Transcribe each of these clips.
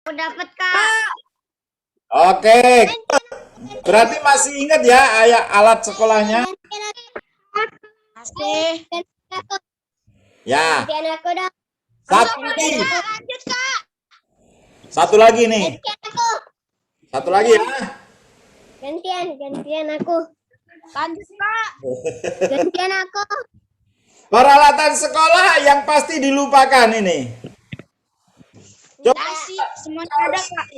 Aku dapat, Kak. Oke, berarti masih ingat ya alat sekolahnya? Masih. Ya, Gantian aku dong. satu lagi. Lanjut, Kak. Satu lagi nih. Gantian aku. Satu lagi ya. Gantian aku. Lanjut, Kak. Gantian aku. Peralatan sekolah yang pasti dilupakan ini. Coba Dasi, semuanya ada, Kak.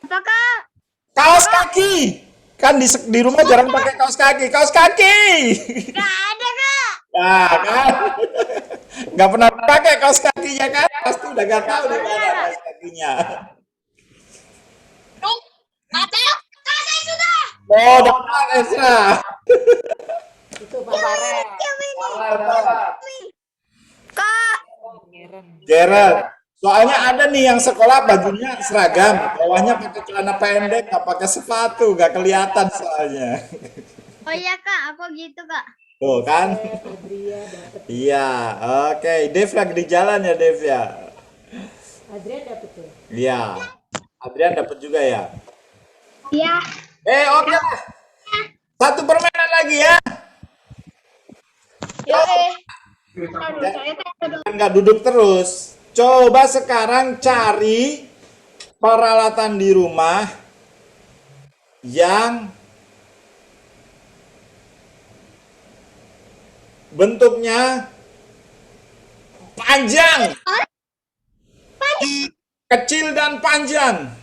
Apa, Kak? kaos kaki. Kan di rumah jarang pakai kaos kaki. Kaos kaki. Gak ada, Kak. Nah, kan? Nggak pernah pakai kaos kakinya kan? Pasti udah gak tahu di mana kaos kakinya. Ada. Kak, saya sudah. Oh, dapat Ezra. Itu Pak Farel. Kak. Gerard. Soalnya ada nih yang sekolah bajunya seragam, bawahnya pakai celana pendek, nggak pakai sepatu, nggak kelihatan soalnya. Oh iya, Kak. Aku gitu, Kak. Tuh kan? Adria dapat. Iya, oke. Dev lagi di jalan ya, Dev ya. Adria dapat tuh. Iya. Adrian dapat juga ya. Iya. Oke lah. Satu permainan lagi ya. Yo, Nggak duduk terus. Coba sekarang cari peralatan di rumah yang bentuknya panjang, kecil dan panjang,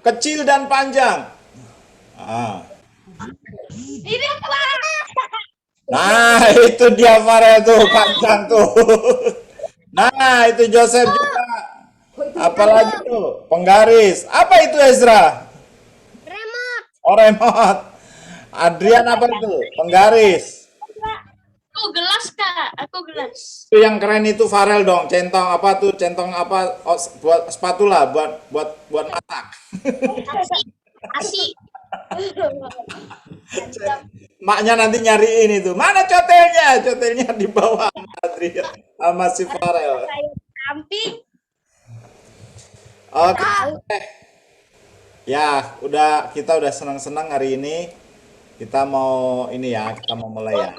kecil dan panjang. Ini apa? Nah, itu dia Farel tuh, panjang tuh. Nah, itu Joseph juga. Apalagi tuh, penggaris. Apa itu Ezra? Remote. Oh, remote. Adrian apa itu? Penggaris. Aku gelas, Kak. Aku gelas. Itu yang keren itu Farel dong. Centong apa tuh? Centong apa? Oh, buat spatula, buat masak. Asi. Maknya nanti nyariin itu. Mana cotelnya? Cotelnya di bawah Adrian sama si Farel. Sayur camping. Oke. Ya, kita udah senang-senang hari ini. Kita mau kita mau mulai ya.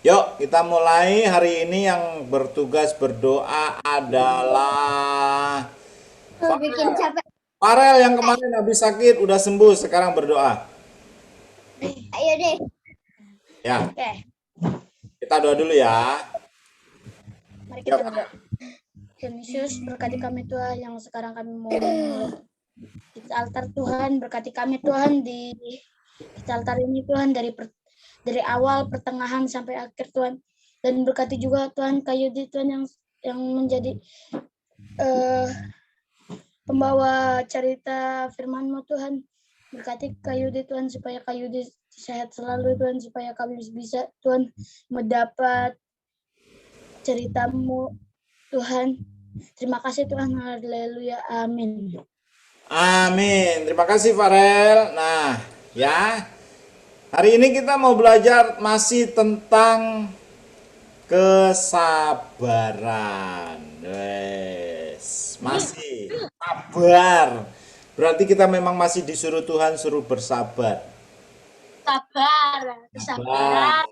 Yuk, kita mulai hari ini yang bertugas berdoa adalah Bikin capek. Farel yang kemarin habis sakit udah sembuh, sekarang berdoa. Ayo deh. Ya, Oke. kita doa dulu ya. Mari kita berdoa. Tuhan Yesus, berkati kami Tuhan yang sekarang kami mau di altar Tuhan, berkati kami Tuhan di altar ini Tuhan dari awal pertengahan sampai akhir Tuhan, dan berkati juga Tuhan Kayudi Tuhan yang menjadi pembawa cerita firman-Mu Tuhan, berkati Kayudi Tuhan supaya Kayudi sehat selalu Tuhan, supaya kami bisa Tuhan mendapat cerita-Mu Tuhan. Terima kasih Tuhan, haleluya, amin. Amin. Terima kasih Farel. Nah, ya. Hari ini kita mau belajar masih tentang kesabaran. Wes, masih sabar. Berarti kita memang masih disuruh Tuhan suruh bersabar. Kesabaran.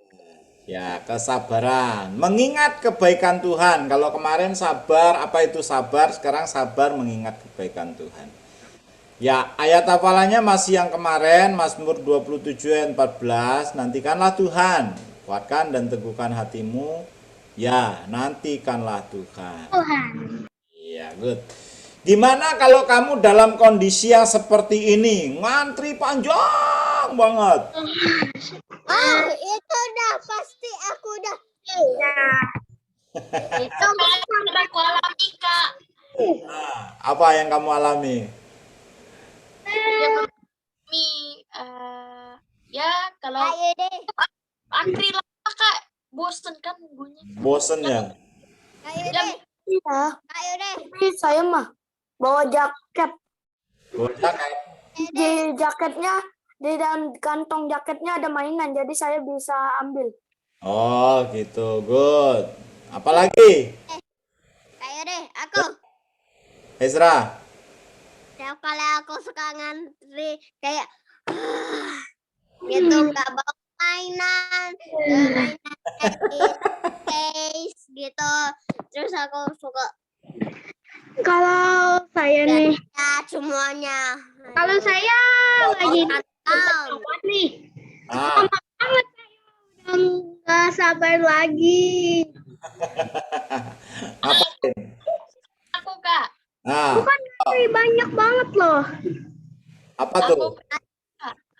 Ya, kesabaran. Mengingat kebaikan Tuhan. Kalau kemarin sabar, apa itu sabar? Sekarang sabar mengingat kebaikan Tuhan. Ya, ayat hafalannya masih yang kemarin, Mazmur 27 ayat 14. Nantikanlah Tuhan, kuatkan dan teguhkan hatimu. Ya, nantikanlah Tuhan. Iya, good. Gimana kalau kamu dalam kondisi yang seperti ini? Ngantri panjang banget. Itu udah pasti aku udah. Itu udah aku alami, Kak. Nah, apa yang kamu alami? Ya kalau antri lama Kak, bosen kan bunyi. Bosen ya? Saya mah bawa jaket. Bosan kan? Di jaketnya, di dalam kantong jaketnya ada mainan, jadi saya bisa ambil. Oh gitu, good. Apalagi? Ezra. Setiap kali aku suka ngantri kayak gitu nggak bawa mainan, mainan case gitu. Terus aku suka Kalau saya nih, lihat semuanya. kalau saya lagi Tantang. nih, Ah, banget udah nggak sabar lagi. ngapain? Aku Kak, Nah, banyak banget loh. apa tuh?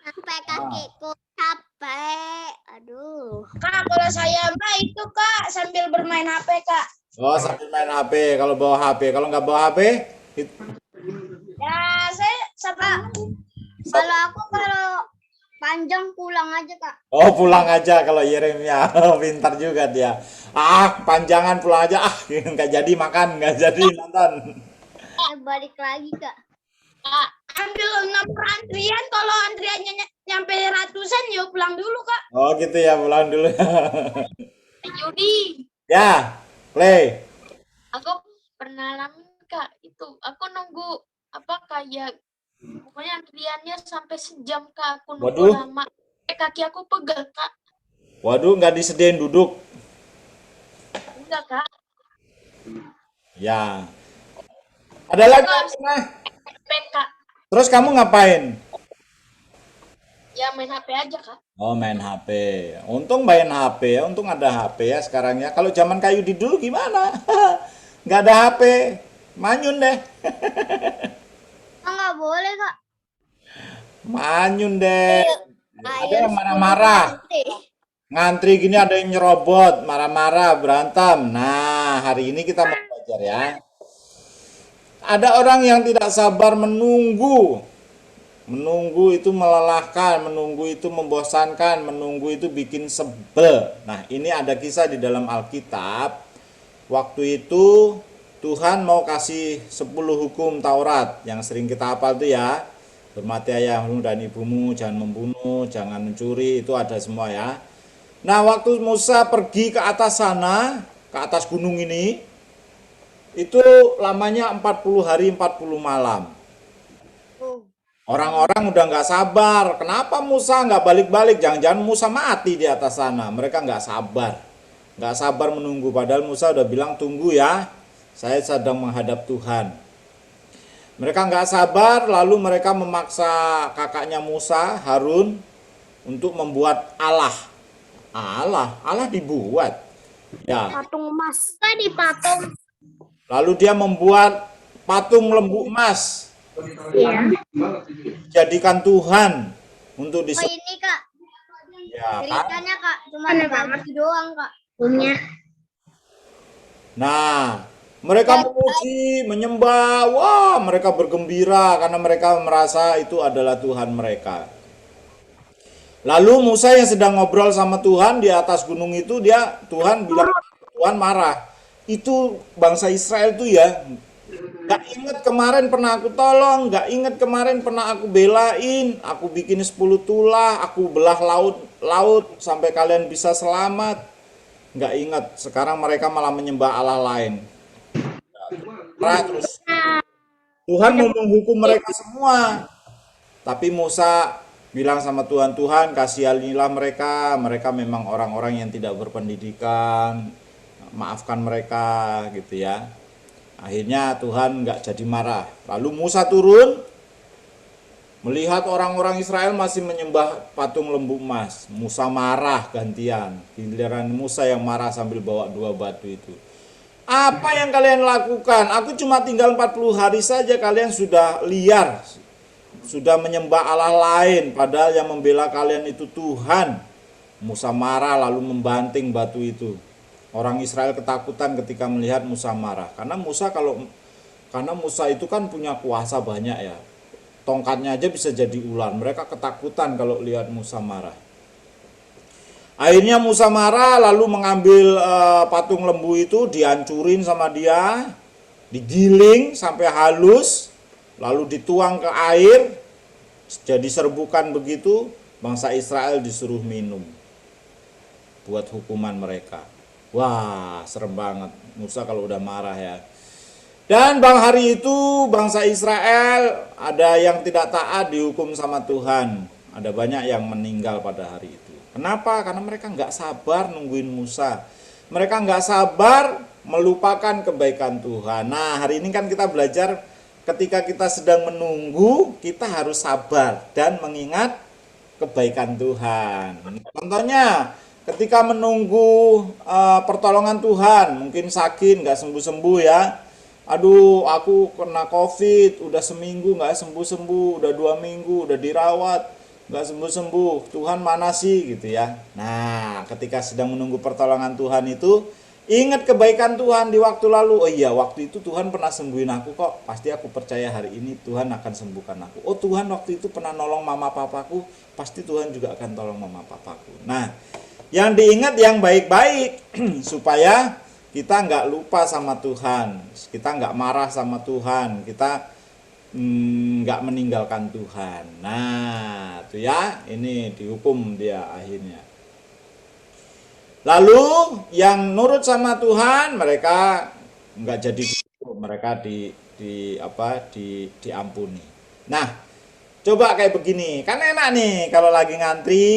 Sampai kakiku capek. Aduh. Kak, kalau saya mah itu Kak sambil bermain HP Kak. Oh, sambil main HP. Kalau bawa HP, kalau nggak bawa HP, it- Ya saya sama. Kalau aku kalau panjang pulang aja Kak. oh pulang aja kalau Yeremia. Pintar juga dia. Ah, panjangan pulang aja. Ah, nggak jadi makan, nggak jadi nonton. Balik lagi Kak. Kak, ambil nomor antrian, kalau antriannya nyampe ratusan ya pulang dulu Kak. Oh gitu ya, pulang dulu. Yudi, Ya, play. aku pernah alamin Kak itu. Aku nunggu apa kayak pokoknya antriannya sampai sejam Kak. Aku nunggu Waduh. lama. Kaki aku pegel Kak. Waduh, nggak disediain duduk. Enggak Kak. Ya. Ada lagi nah. Kak. Terus kamu ngapain? Ya main HP aja Kak. Oh, main HP. Untung main HP ya, untung ada HP ya sekarang ya. Kalau zaman kayu di dulu gimana? Nggak ada HP. Manyun deh. Nggak boleh Kak. Manyun deh. Ada yang marah-marah. Nanti. Ngantri gini ada yang nyerobot, marah-marah, berantem. Nah, hari ini kita mau belajar ya. Ada orang yang tidak sabar menunggu. Menunggu itu melelahkan, menunggu itu membosankan, menunggu itu bikin sebel. Nah, ini ada kisah di dalam Alkitab. Waktu itu Tuhan mau kasih 10 hukum Taurat yang sering kita hafal itu ya. Hormati ayahmu dan ibumu, jangan membunuh, jangan mencuri, itu ada semua ya. Nah, waktu Musa pergi ke atas sana, ke atas gunung ini, itu lamanya 40 hari 40 malam. Orang-orang udah nggak sabar. Kenapa Musa nggak balik-balik? Jangan-jangan Musa mati di atas sana. Mereka nggak sabar. Nggak sabar menunggu. Padahal Musa udah bilang, tunggu ya. Saya sedang menghadap Tuhan. Mereka nggak sabar, lalu mereka memaksa kakaknya Musa, Harun, untuk membuat Allah. Allah dibuat. Ya. Patung emas. Kak dipatung. Lalu dia membuat patung lembu emas. Iya. Jadikan Tuhan untuk Oh disembah. ini Kak. Ya, kan? Ceritanya Kak cuma Aneh baju doang Kak. Punya. Nah, mereka memuji, menyembah, wah mereka bergembira karena mereka merasa itu adalah Tuhan mereka. Lalu Musa yang sedang ngobrol sama Tuhan di atas gunung itu, Tuhan bilang, Tuhan marah. Itu bangsa Israel itu ya, gak inget kemarin pernah aku tolong, gak inget kemarin pernah aku belain, aku bikin 10 tulah, aku belah laut sampai kalian bisa selamat. Gak inget, sekarang mereka malah menyembah Allah lain. Terus Tuhan mau menghukum mereka semua. Tapi Musa bilang sama Tuhan, Tuhan kasihanilah mereka, mereka memang orang-orang yang tidak berpendidikan, maafkan mereka gitu ya. Akhirnya Tuhan nggak jadi marah. Lalu Musa turun, melihat orang-orang Israel masih menyembah patung lembu emas. Musa marah gantian. Giliran Musa yang marah sambil bawa 2 batu itu. Apa yang kalian lakukan? Aku cuma tinggal 40 hari saja, kalian sudah liar. Sudah menyembah Allah lain, padahal yang membela kalian itu Tuhan. Musa marah lalu membanting batu itu. Orang Israel ketakutan ketika melihat Musa marah. Karena Musa itu kan punya kuasa banyak ya. Tongkatnya aja bisa jadi ular. Mereka ketakutan kalau lihat Musa marah. Akhirnya Musa marah lalu mengambil patung lembu itu, dihancurin sama dia, digiling sampai halus, lalu dituang ke air, jadi serbukan begitu, bangsa Israel disuruh minum buat hukuman mereka. Wah, serem banget Musa kalau udah marah ya. Dan hari itu bangsa Israel ada yang tidak taat dihukum sama Tuhan. Ada banyak yang meninggal pada hari itu. Kenapa? Karena mereka nggak sabar nungguin Musa. Mereka nggak sabar melupakan kebaikan Tuhan. Nah, hari ini kan kita belajar ketika kita sedang menunggu, kita harus sabar dan mengingat kebaikan Tuhan. Contohnya, ketika menunggu pertolongan Tuhan, mungkin sakit nggak sembuh-sembuh ya. Aduh, aku kena COVID, udah seminggu nggak sembuh-sembuh, udah 2 minggu, udah dirawat, nggak sembuh-sembuh. Tuhan mana sih gitu ya. Nah, ketika sedang menunggu pertolongan Tuhan itu, ingat kebaikan Tuhan di waktu lalu. Oh iya, waktu itu Tuhan pernah sembuhin aku kok. Pasti aku percaya hari ini Tuhan akan sembuhkan aku. Oh, Tuhan waktu itu pernah nolong mama papaku, pasti Tuhan juga akan tolong mama papaku. Nah, yang diingat yang baik-baik supaya kita nggak lupa sama Tuhan, kita nggak marah sama Tuhan, kita nggak meninggalkan Tuhan. Nah, itu ya, ini dihukum dia akhirnya. Lalu yang nurut sama Tuhan mereka nggak jadi dihukum, mereka diampuni. Nah, coba kayak begini, kan enak nih kalau lagi ngantri,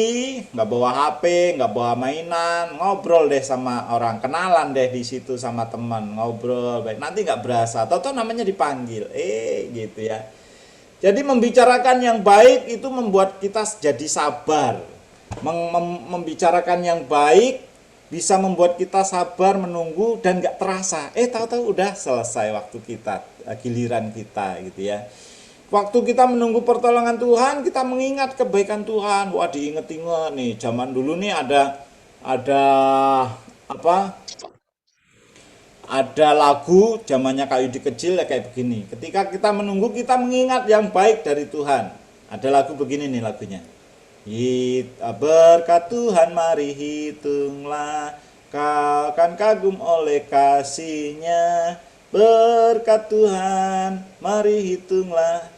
nggak bawa HP, nggak bawa mainan, ngobrol deh sama orang, kenalan deh di situ sama teman, ngobrol baik. Nanti nggak berasa, atau namanya dipanggil, gitu ya. Jadi membicarakan yang baik itu membuat kita jadi sabar. Membicarakan yang baik bisa membuat kita sabar menunggu dan nggak terasa. Tahu-tahu udah selesai waktu kita, giliran kita gitu ya. Waktu kita menunggu pertolongan Tuhan, kita mengingat kebaikan Tuhan. Wah, diinget-inget nih, zaman dulu nih ada apa? Ada lagu zamannya Kak Yudi kecil ya kayak begini. Ketika kita menunggu, kita mengingat yang baik dari Tuhan. Ada lagu begini nih lagunya. Berkat Tuhan mari hitunglah, kau kan kagum oleh kasih-Nya. Berkat Tuhan mari hitunglah,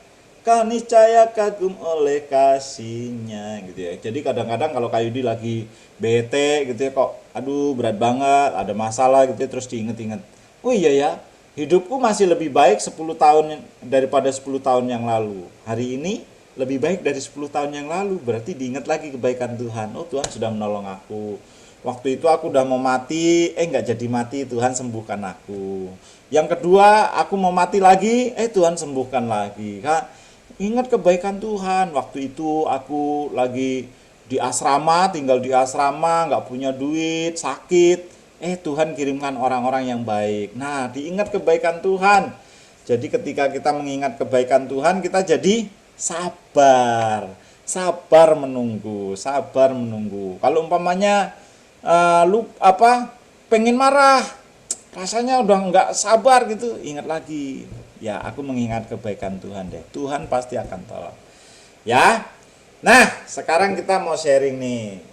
kau niscaya kagum oleh kasih-Nya gitu ya. Jadi kadang-kadang kalau Kak Yudi lagi bete gitu ya, kok aduh berat banget, ada masalah gitu ya, terus diinget-inget. Oh iya ya, hidupku masih lebih baik 10 tahun daripada 10 tahun yang lalu. Hari ini lebih baik dari 10 tahun yang lalu. Berarti diingat lagi kebaikan Tuhan. Oh, Tuhan sudah menolong aku. Waktu itu aku udah mau mati, nggak jadi mati, Tuhan sembuhkan aku. Yang kedua, aku mau mati lagi, Tuhan sembuhkan lagi. Kak, ingat kebaikan Tuhan. Waktu itu aku lagi di asrama, tinggal di asrama, nggak punya duit, sakit. Tuhan kirimkan orang-orang yang baik. Nah, diingat kebaikan Tuhan. Jadi ketika kita mengingat kebaikan Tuhan, kita jadi sabar. Sabar menunggu, sabar menunggu. Kalau umpamanya pengen marah, rasanya udah nggak sabar gitu, ingat lagi. Ya, aku mengingat kebaikan Tuhan deh. Tuhan pasti akan tolong. Ya. Nah, sekarang kita mau sharing nih.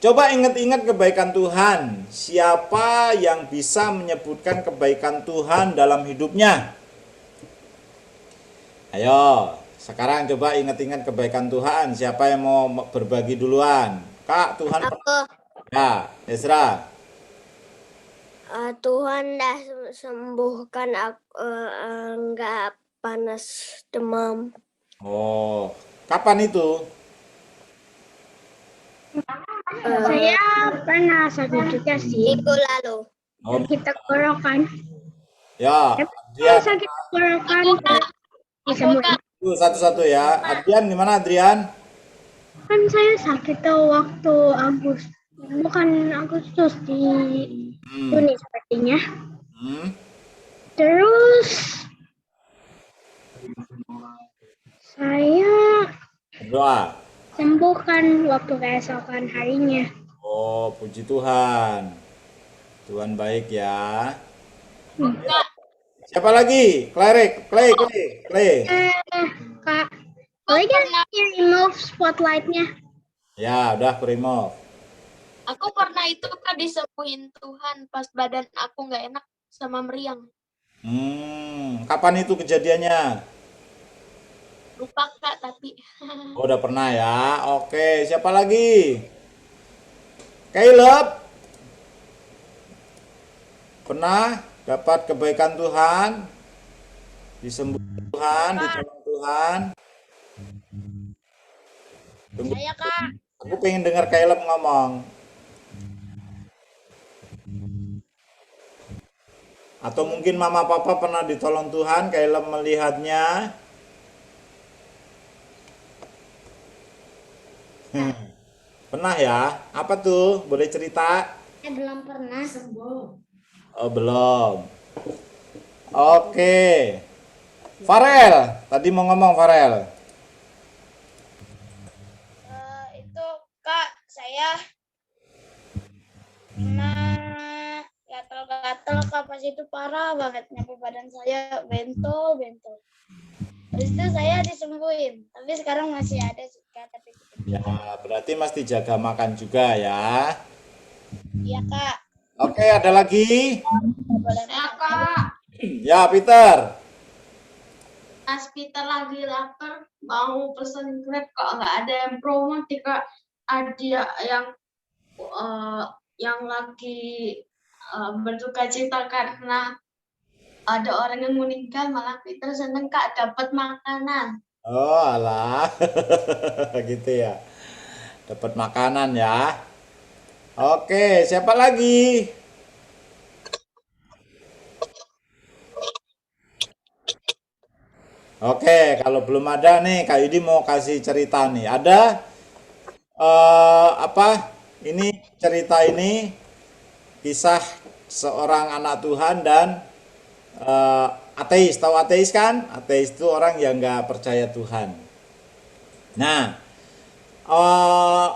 Coba ingat-ingat kebaikan Tuhan. Siapa yang bisa menyebutkan kebaikan Tuhan dalam hidupnya? Ayo, sekarang coba ingat-ingat kebaikan Tuhan. Siapa yang mau berbagi duluan? Kak, Tuhan. Aku. Ya, Ezra. Tuhan dah sembuhkan aku, nggak panas demam. Oh, kapan itu? Saya pernah sakit juga sih. Minggu lalu. Oh, Sakit tenggorokan. ya. Saya Adrian, sakit tenggorokan. Bisa Aku Kak, satu-satu ya. Adrian gimana Adrian? kan saya sakit tuh waktu bukan Agustus di Juni sepertinya. Hmm. Terus saya Berdoa. sembuhkan waktu keesokan harinya. Oh, puji Tuhan. Tuhan baik ya. Kak, Siapa lagi? Clay. Kak, boleh nggak remove spotlightnya? Ya, udah aku remove. aku pernah itu Kak disembuhin Tuhan pas badan aku nggak enak sama meriang. Kapan itu kejadiannya? Lupa Kak, tapi Oh, udah pernah ya. Oke, siapa lagi? Caleb. Pernah dapat kebaikan Tuhan? Disembuhkan Tuhan, ditolong Tuhan. Tunggu, Saya Kak. aku pengen dengar Caleb ngomong. Atau mungkin mama papa pernah ditolong Tuhan, Caleb melihatnya. Pernah ya? Apa tuh? Boleh cerita? Saya belum pernah. Oh, belum. Oke. Farel, tadi mau ngomong Farel. Itu Kak, saya pernah gatal-gatal Kak, pas itu parah banget, nyampe badan saya bentol. Terus itu saya disembuhin, tapi sekarang masih ada sih Kak, tapi Ya, berarti mesti jaga makan juga ya. iya Kak. Oke, ada lagi? Boleh Ya makan. Kak, Ya, Peter. Mas Peter lagi lapar, mau pesen Grab kok nggak ada yang promo nih Kak. Ada yang lagi berduka cita karena ada orang yang meninggal, malah Peter seneng Kak dapat makanan. Oh, alah. Gitu ya. Dapat makanan ya. Oke, siapa lagi? Oke, kalau belum ada nih, Kak Yudi mau kasih cerita nih. Ada apa? Ini cerita ini kisah seorang anak Tuhan dan ateis. Tahu ateis kan? Ateis itu orang yang nggak percaya Tuhan. Nah, eh,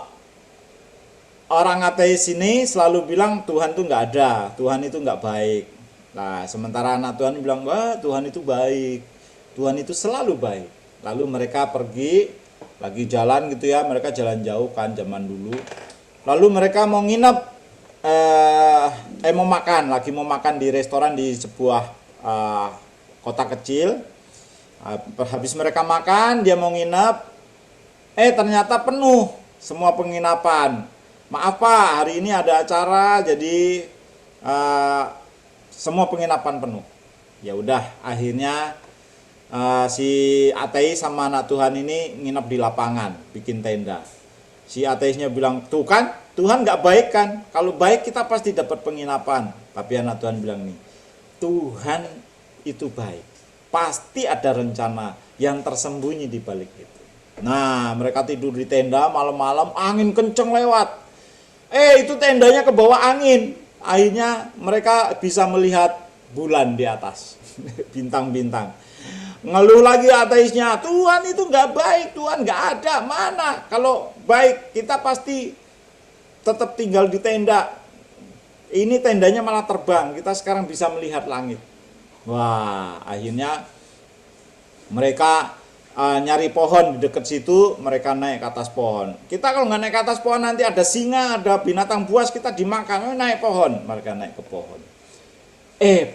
orang ateis ini selalu bilang Tuhan itu nggak ada, Tuhan itu nggak baik. Nah, sementara anak Tuhan bilang, wah Tuhan itu baik, Tuhan itu selalu baik. Lalu mereka pergi, lagi jalan gitu ya, mereka jalan jauh kan zaman dulu. Lalu mereka mau nginep, mau makan, lagi mau makan di restoran di sebuah kota kecil. Habis mereka makan, dia mau nginep, ternyata penuh semua penginapan. Maaf Pak, hari ini ada acara, jadi semua penginapan penuh. Ya udah, akhirnya si ateis sama anak Tuhan ini nginep di lapangan, bikin tenda. Si ateisnya bilang, tuh kan, Tuhan nggak baik kan? Kalau baik kita pasti dapat penginapan. Tapi anak Tuhan bilang nih, Tuhan itu baik. Pasti ada rencana yang tersembunyi di balik itu. Nah, mereka tidur di tenda malam-malam, angin kenceng lewat. Itu tendanya ke bawah angin. Akhirnya mereka bisa melihat bulan di atas, bintang-bintang. Ngeluh lagi ateisnya, Tuhan itu nggak baik, Tuhan nggak ada, mana? Kalau baik kita pasti tetap tinggal di tenda. Ini tendanya malah terbang, kita sekarang bisa melihat langit. Wah, akhirnya mereka nyari pohon di dekat situ, mereka naik ke atas pohon. Kita kalau nggak naik ke atas pohon nanti ada singa, ada binatang buas, kita dimakan. Naik pohon, mereka naik ke pohon.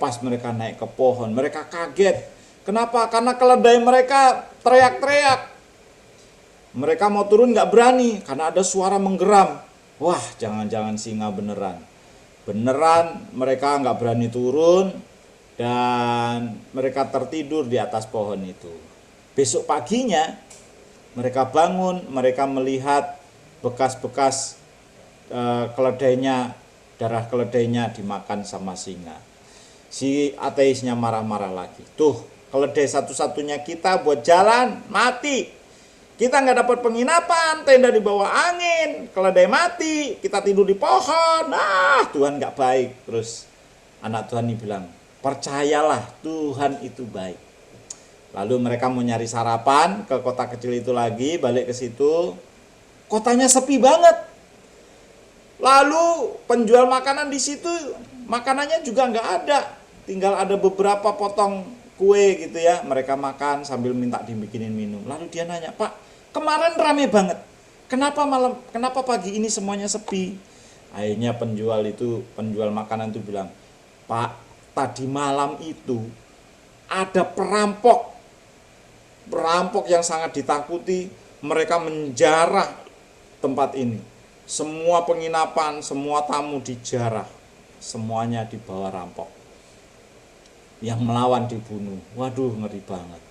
Pas mereka naik ke pohon, mereka kaget. Kenapa? Karena keledai mereka teriak-teriak. Mereka mau turun nggak berani karena ada suara menggeram. Wah, jangan-jangan singa beneran. Beneran mereka nggak berani turun dan mereka tertidur di atas pohon itu. Besok paginya mereka bangun, mereka melihat bekas-bekas keledainya, darah keledainya dimakan sama singa. Si ateisnya marah-marah lagi. Tuh, keledai satu-satunya kita buat jalan mati. Kita nggak dapat penginapan, tenda di bawah angin, keledai mati, kita tidur di pohon. Tuhan nggak baik. Terus anak Tuhan ini bilang, percayalah Tuhan itu baik. Lalu mereka mau nyari sarapan ke kota kecil itu lagi, balik ke situ. Kotanya sepi banget. Lalu penjual makanan di situ, makanannya juga nggak ada. Tinggal ada beberapa potong kue gitu ya. Mereka makan sambil minta dibikinin minum. Lalu dia nanya, Pak, kemarin rame banget. Kenapa pagi ini semuanya sepi? Akhirnya penjual makanan itu bilang, Pak, tadi malam itu ada perampok yang sangat ditakuti. Mereka menjarah tempat ini. Semua penginapan, semua tamu dijarah. Semuanya dibawa rampok. yang melawan dibunuh. Waduh, ngeri banget.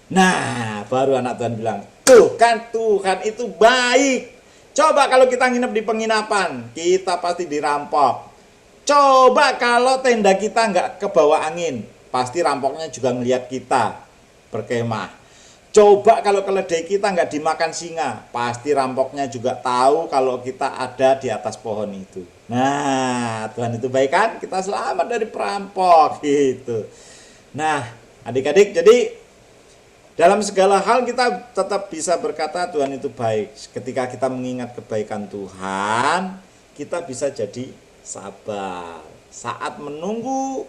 Nah, baru anak Tuhan bilang, tuh kan Tuhan itu baik. Coba kalau kita nginep di penginapan, kita pasti dirampok. Coba kalau tenda kita nggak ke bawah angin, pasti rampoknya juga ngelihat kita berkemah. Coba kalau keledai kita nggak dimakan singa, pasti rampoknya juga tahu kalau kita ada di atas pohon itu. Nah, Tuhan itu baik kan? Kita selamat dari perampok gitu. Nah, adik-adik, jadi dalam segala hal kita tetap bisa berkata Tuhan itu baik. Ketika kita mengingat kebaikan Tuhan, kita bisa jadi sabar. Saat menunggu,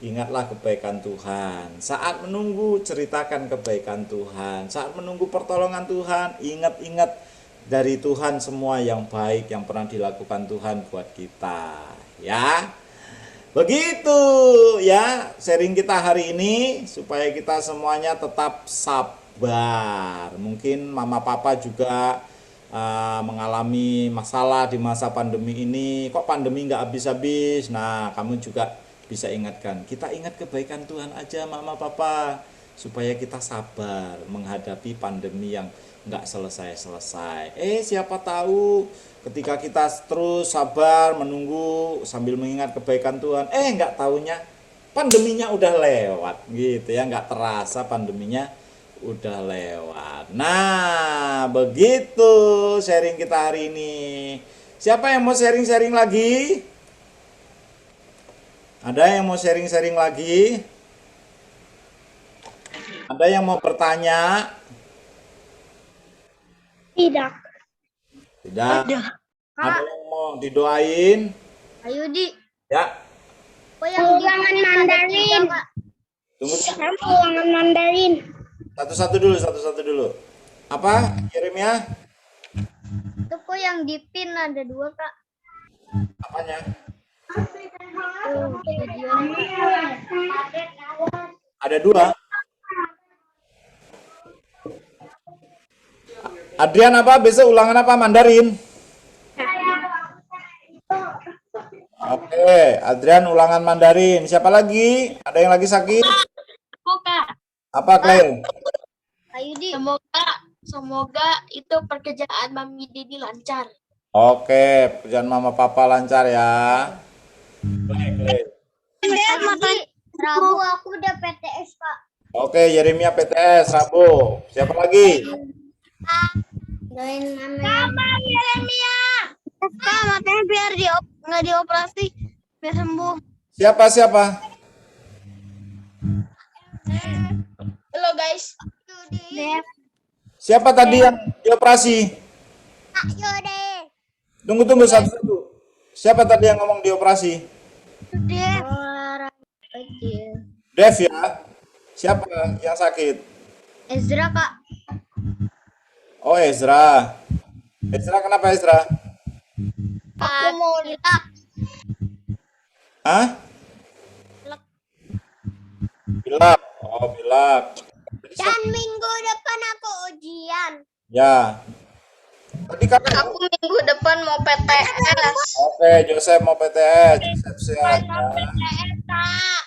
ingatlah kebaikan Tuhan. Saat menunggu, ceritakan kebaikan Tuhan. Saat menunggu pertolongan Tuhan, ingat-ingat dari Tuhan semua yang baik yang pernah dilakukan Tuhan buat kita. Ya, begitu ya sharing kita hari ini supaya kita semuanya tetap sabar. Mungkin mama papa juga mengalami masalah di masa pandemi ini. Kok pandemi nggak habis-habis? Nah, kamu juga bisa ingatkan. Kita ingat kebaikan Tuhan aja mama papa supaya kita sabar menghadapi pandemi yang nggak selesai-selesai. Siapa tahu ketika kita terus sabar menunggu sambil mengingat kebaikan Tuhan, nggak taunya pandeminya udah lewat gitu ya, nggak terasa pandeminya udah lewat. Nah, begitu sharing kita hari ini. Siapa yang mau sharing-sharing lagi? Ada yang mau sharing-sharing lagi? Ada yang mau bertanya? Tidak. Tidak. Ada yang mau didoain? Ayo di. Ya. Oh yang ulangan Mandarin. Tunggu Ulangan Mandarin. satu-satu dulu. Apa? Yeremia? Itu kok yang di pin ada 2 Kak. Apanya? Tuh, videonya. Ada 2. Adrian apa? Besok ulangan apa? Mandarin? Oke, Adrian ulangan Mandarin. Siapa lagi? Ada yang lagi sakit? Aku Kak, Apa, Claire? Ayo di. semoga itu pekerjaan Mami Didi lancar. Oke, pekerjaan mama papa lancar ya. Baik. Rabu aku udah PTS Kak. Oke, Yeremia PTS Rabu. Siapa lagi? Doain Mama Yeremia. Kak, matanya biar nggak dioperasi, biar sembuh. Siapa? Halo guys. Siapa tadi yang dioperasi? Ayo deh. Tunggu satu-satu. Siapa tadi yang ngomong dioperasi? Kecil. Dev ya? Siapa yang sakit? Ezra Kak. Oh, Ezra. Ezra kenapa Ezra? Aku mau lihat. Hah? Pilak. Oh, pilak. Dan minggu depan aku ujian. Ya. Tadi kakak. Aku minggu depan mau PTS. Oke, Joseph mau PTS. Joseph siap ya. Kak.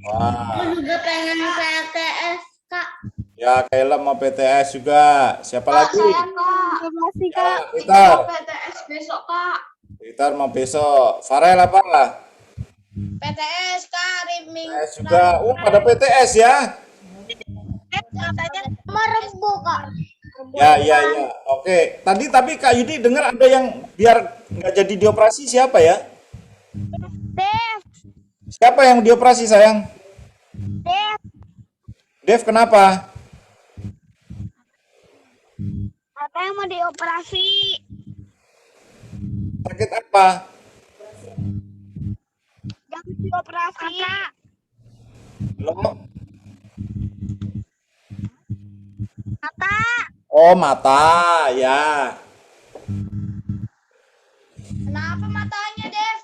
Wah. Aku juga pengen PTS Kak. Ya, Caleb mau PTS juga. Siapa lagi? Makasih Ya, Peter. PTS besok Kak. Peter mau besok. Farel apa? PTS Kak, Riming. PTS juga. Pada PTS ya. Mau Rebo Kak. Ya. Oke. Tadi tapi Kak Yudi dengar ada yang biar nggak jadi dioperasi siapa ya? Dev. Siapa yang dioperasi sayang? Dev. Dev kenapa? Apa yang mau dioperasi? Sakit apa? Jangan dioperasi. Lo? Mata. Oh, mata ya. Kenapa matanya, Dev?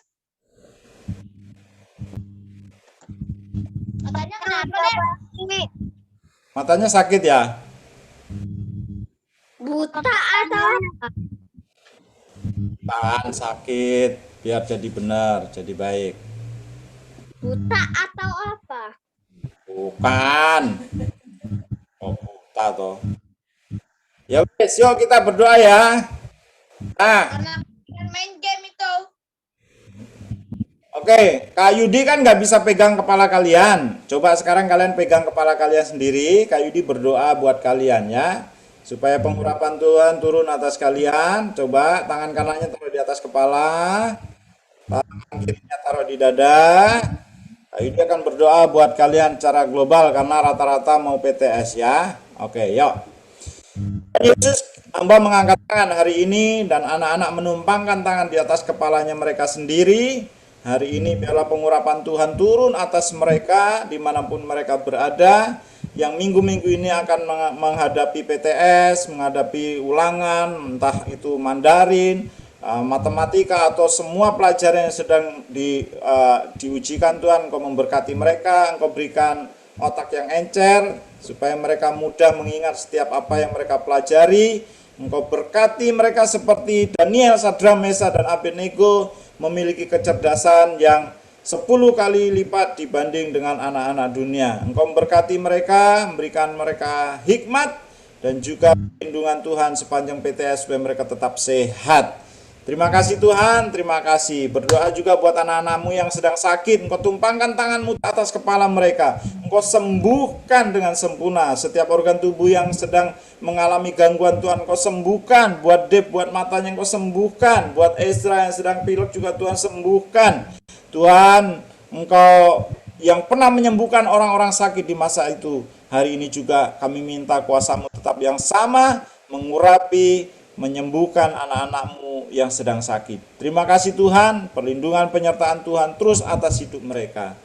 Matanya kenapa, Dev? Matanya sakit ya? Buta atau Tahan sakit biar jadi benar, jadi baik. buta atau apa? Bukan. Oh, buta toh. Ya wes, yuk kita berdoa ya. Nah, Karena main game itu. oke, Kak Yudi kan nggak bisa pegang kepala kalian. Coba sekarang kalian pegang kepala kalian sendiri. Kak Yudi berdoa buat kalian ya. Supaya pengurapan Tuhan turun atas kalian. Coba tangan kanannya taruh di atas kepala. Tangan kirinya taruh di dada. Kak Yudi akan berdoa buat kalian secara global karena rata-rata mau PTS ya. Oke, yuk. Yesus, hamba mengangkat tangan hari ini dan anak-anak menumpangkan tangan di atas kepalanya mereka sendiri. Hari ini biarlah pengurapan Tuhan turun atas mereka dimanapun mereka berada. Yang minggu-minggu ini akan menghadapi PTS, menghadapi ulangan, entah itu Mandarin, matematika atau semua pelajaran yang sedang diujikan Tuhan. Engkau memberkati mereka, Engkau berikan otak yang encer supaya mereka mudah mengingat setiap apa yang mereka pelajari. Engkau berkati mereka seperti Daniel, Sadrak, Mesa, dan Abednego memiliki kecerdasan yang 10 kali lipat dibanding dengan anak-anak dunia. Engkau memberkati mereka, memberikan mereka hikmat dan juga perlindungan Tuhan sepanjang PTS supaya mereka tetap sehat. Terima kasih Tuhan, terima kasih. Berdoa juga buat anak-anakmu yang sedang sakit. Engkau tumpangkan tanganmu atas kepala mereka. Engkau sembuhkan dengan sempurna setiap organ tubuh yang sedang mengalami gangguan Tuhan. Engkau sembuhkan. Buat Deb, buat matanya Engkau sembuhkan. Buat Ezra yang sedang pilek juga Tuhan sembuhkan. Tuhan, Engkau yang pernah menyembuhkan orang-orang sakit di masa itu. Hari ini juga kami minta kuasa-Mu tetap yang sama mengurapi, menyembuhkan anak-anak-Mu yang sedang sakit. Terima kasih Tuhan, perlindungan penyertaan Tuhan terus atas hidup mereka.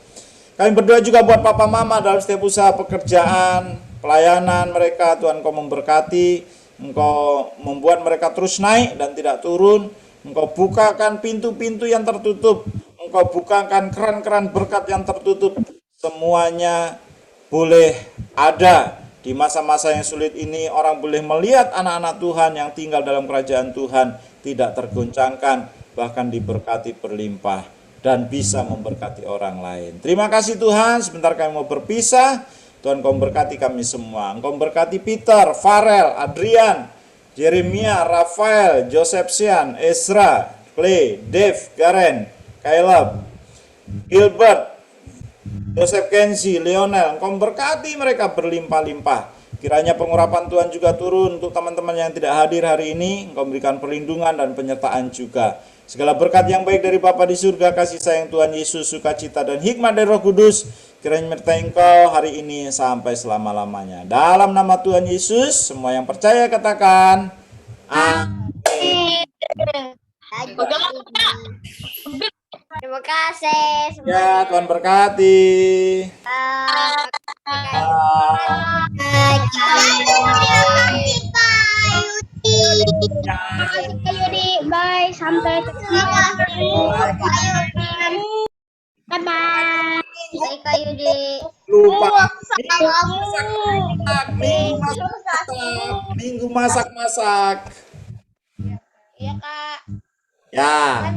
Kami berdoa juga buat papa mama dalam setiap usaha pekerjaan, pelayanan mereka. Tuhan Engkau memberkati, Engkau membuat mereka terus naik dan tidak turun. Engkau bukakan pintu-pintu yang tertutup, Engkau bukakan keran-keran berkat yang tertutup. Semuanya boleh ada. Di masa-masa yang sulit ini orang boleh melihat anak-anak Tuhan yang tinggal dalam kerajaan Tuhan tidak tergoncangkan, bahkan diberkati berlimpah dan bisa memberkati orang lain. Terima kasih Tuhan, sebentar kami mau berpisah. Tuhan Engkau memberkati kami semua. Engkau memberkati Peter, Farel, Adrian, Jeremia, Rafael, Joseph Sian, Ezra, Clay, Dave, Garen, Caleb, Gilbert, Joseph Kenzi, Lionel. Engkau memberkati mereka berlimpah-limpah. Kiranya pengurapan Tuhan juga turun untuk teman-teman yang tidak hadir hari ini. Engkau berikan perlindungan dan penyertaan juga. Segala berkat yang baik dari Bapa di surga, kasih sayang Tuhan Yesus, sukacita dan hikmat dari Roh Kudus kiranya menyertai engkau hari ini sampai selama-lamanya. Dalam nama Tuhan Yesus, semua yang percaya katakan amin. Terima kasih. Ya, Tuhan berkati. Bye, sampai ketemu. Bye bye. Baik Kak Yudi. Lupa. Kamu. Minggu masak-masak. Iya Kak. Ya.